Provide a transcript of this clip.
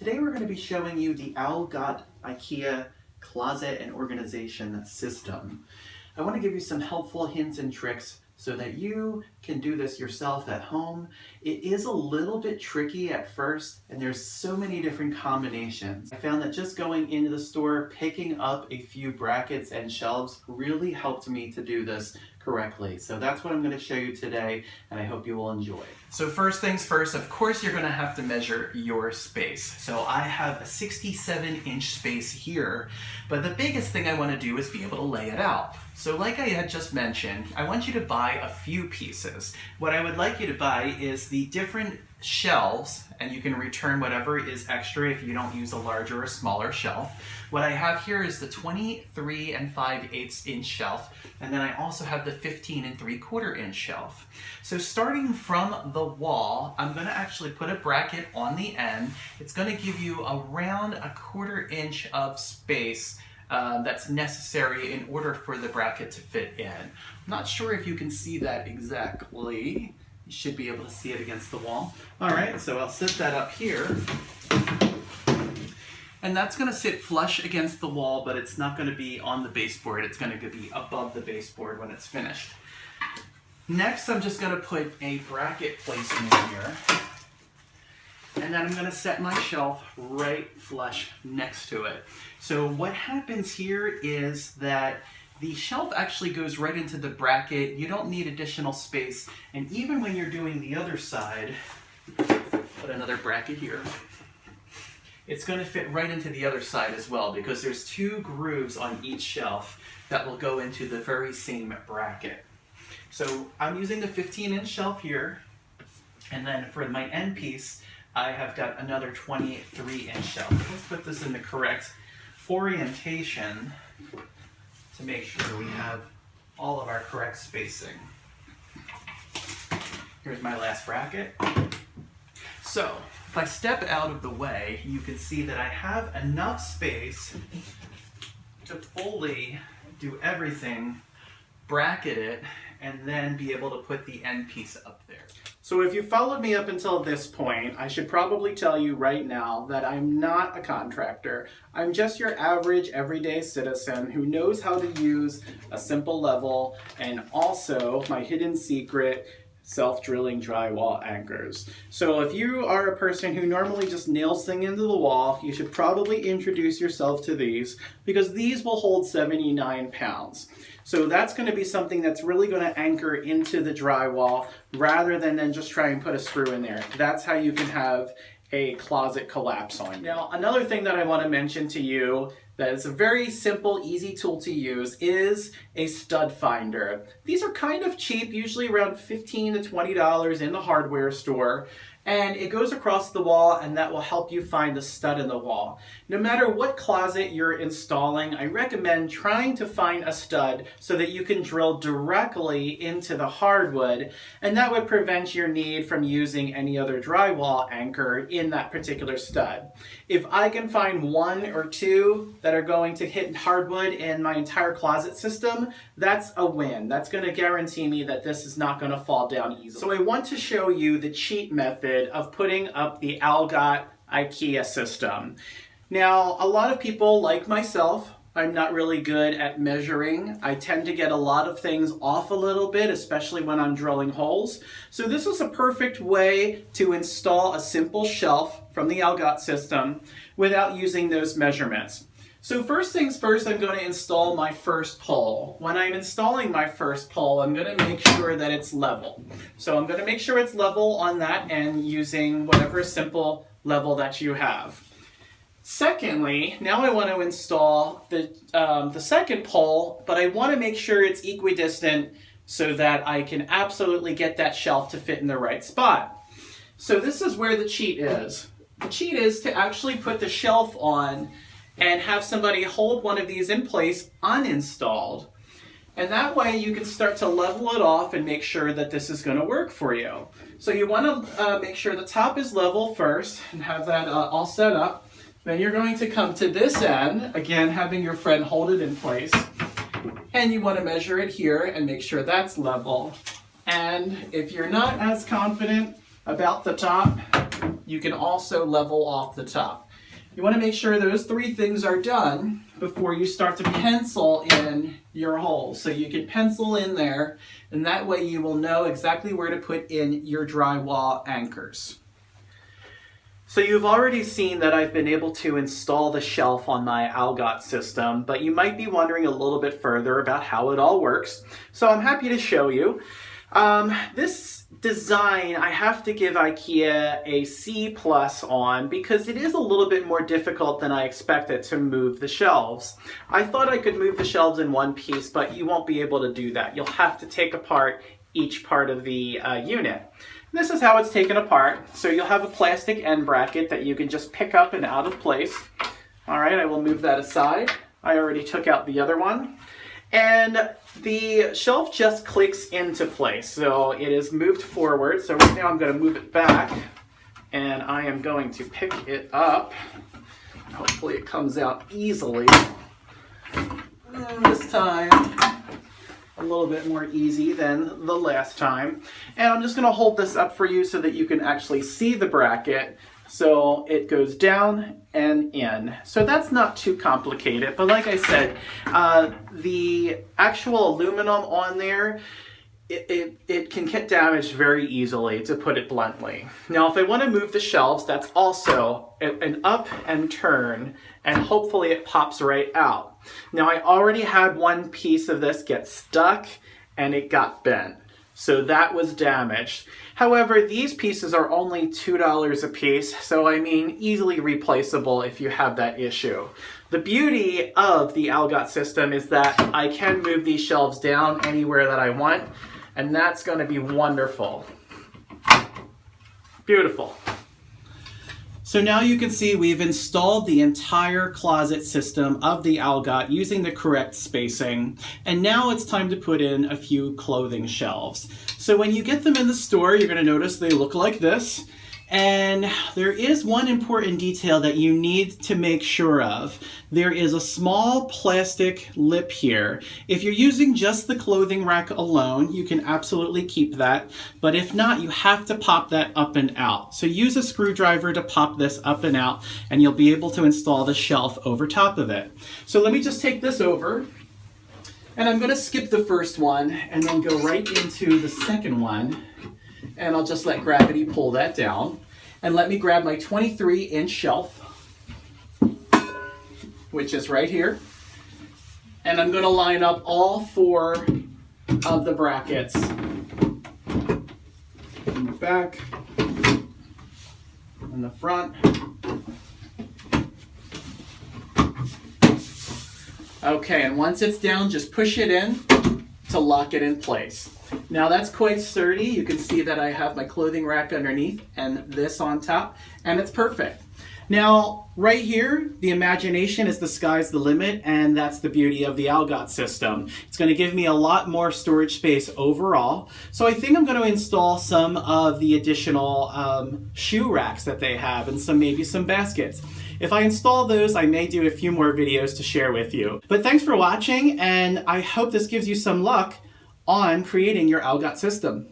Today we're going to be showing you the Algot IKEA closet and organization system. I want to give you some helpful hints and tricks so that you can do this yourself at home. It is a little bit tricky at first, and there's so many different combinations. I found that just going into the store, picking up a few brackets and shelves really helped me to do this correctly. So that's what I'm going to show you today, and I hope you will enjoy. So first things first, of course you're going to have to measure your space. So I have a 67-inch space here, but the biggest thing I want to do is be able to lay it out. So like I had just mentioned, I want you to buy a few pieces. What I would like you to buy is the different shelves, and you can return whatever is extra if you don't use a larger or smaller shelf. What I have here is the 23 5/8 inch shelf, and then I also have the 15 3/4 inch shelf. So starting from the wall, I'm going to actually put a bracket on the end. It's going to give you around 1/4 inch of space that's necessary in order for the bracket to fit in. I'm not sure if you can see that exactly. You should be able to see it against the wall. All right, so I'll set that up here. And that's going to sit flush against the wall, but it's not going to be on the baseboard. It's going to be above the baseboard when it's finished. Next, I'm just going to put a bracket placement in here. And then I'm going to set my shelf right flush next to it. So what happens here is that the shelf actually goes right into the bracket. You don't need additional space. And even when you're doing the other side, put another bracket here, it's going to fit right into the other side as well, because there's 2 grooves on each shelf that will go into the very same bracket. So I'm using the 15-inch shelf here, and then for my end piece, I have got another 23-inch shelf. Let's put this in the correct orientation to make sure we have all of our correct spacing. Here's my last bracket. So if I step out of the way, you can see that I have enough space to fully do everything, bracket it, and then be able to put the end piece up there. So if you followed me up until this point, I should probably tell you right now that I'm not a contractor. I'm just your average everyday citizen who knows how to use a simple level and also my hidden secret, self-drilling drywall anchors. So if you are a person who normally just nails things into the wall, you should probably introduce yourself to these, because these will hold 79 pounds. So that's going to be something that's really going to anchor into the drywall rather than just try and put a screw in there. That's how you can have a closet collapse on you. Now, another thing that I want to mention to you that is a very simple, easy tool to use is a stud finder. These are kind of cheap, usually around $15 to $20 in the hardware store. And it goes across the wall, and that will help you find the stud in the wall. No matter what closet you're installing, I recommend trying to find a stud so that you can drill directly into the hardwood, and that would prevent your need from using any other drywall anchor in that particular stud. If I can find 1 or 2 that are going to hit hardwood in my entire closet system, that's a win. That's going to guarantee me that this is not going to fall down easily. So I want to show you the cheat method of putting up the Algot IKEA system. Now, a lot of people, like myself, I'm not really good at measuring. I tend to get a lot of things off a little bit, especially when I'm drilling holes. So this is a perfect way to install a simple shelf from the Algot system without using those measurements. So first things first, I'm going to install my first pole. When I'm installing my first pole, I'm going to make sure that it's level. So I'm going to make sure it's level on that end using whatever simple level that you have. Secondly, now I want to install the second pole, but I want to make sure it's equidistant so that I can absolutely get that shelf to fit in the right spot. So this is where the cheat is. The cheat is to actually put the shelf on and have somebody hold one of these in place uninstalled. And that way you can start to level it off and make sure that this is going to work for you. So you want to make sure the top is level first and have that all set up. Then you're going to come to this end, again having your friend hold it in place. And you want to measure it here and make sure that's level. And if you're not as confident about the top, you can also level off the top. You want to make sure those 3 things are done before you start to pencil in your holes. So you can pencil in there, and that way you will know exactly where to put in your drywall anchors. So you've already seen that I've been able to install the shelf on my Algot system, but you might be wondering a little bit further about how it all works. So I'm happy to show you. This design, I have to give IKEA a C+ on because it is a little bit more difficult than I expected to move the shelves. I thought I could move the shelves in one piece, but you won't be able to do that. You'll have to take apart each part of the unit. This is how it's taken apart. So you'll have a plastic end bracket that you can just pick up and out of place. All right, I will move that aside. I already took out the other one. And the shelf just clicks into place. So it is moved forward. So right now I'm going to move it back, and I am going to pick it up. Hopefully it comes out easily. This time, a little bit more easy than the last time. And I'm just going to hold this up for you so that you can actually see the bracket. So it goes down and in. So that's not too complicated, but like I said, the actual aluminum on there, it can get damaged very easily, to put it bluntly. Now, if I want to move the shelves, that's also an up and turn, and hopefully it pops right out. Now, I already had one piece of this get stuck and it got bent. So that was damaged. However, these pieces are only $2 a piece, so I mean easily replaceable if you have that issue. The beauty of the Algot system is that I can move these shelves down anywhere that I want, and that's going to be wonderful. Beautiful. So now you can see we've installed the entire closet system of the Algot using the correct spacing. And now it's time to put in a few clothing shelves. So when you get them in the store, you're going to notice they look like this. And there is one important detail that you need to make sure of. There is a small plastic lip here. If you're using just the clothing rack alone, you can absolutely keep that. But if not, you have to pop that up and out. So use a screwdriver to pop this up and out, and you'll be able to install the shelf over top of it. So let me just take this over. And I'm going to skip the first one and then go right into the second one. And I'll just let gravity pull that down. And let me grab my 23-inch shelf, which is right here. And I'm going to line up all 4 of the brackets. In the back, in the front. Okay, and once it's down, just push it in to lock it in place. Now that's quite sturdy. You can see that I have my clothing rack underneath and this on top, and it's perfect. Now, right here, the imagination is the sky's the limit, and that's the beauty of the Algot system. It's going to give me a lot more storage space overall. So I think I'm going to install some of the additional shoe racks that they have, and maybe some baskets. If I install those, I may do a few more videos to share with you. But thanks for watching, and I hope this gives you some luck on creating your Algot system.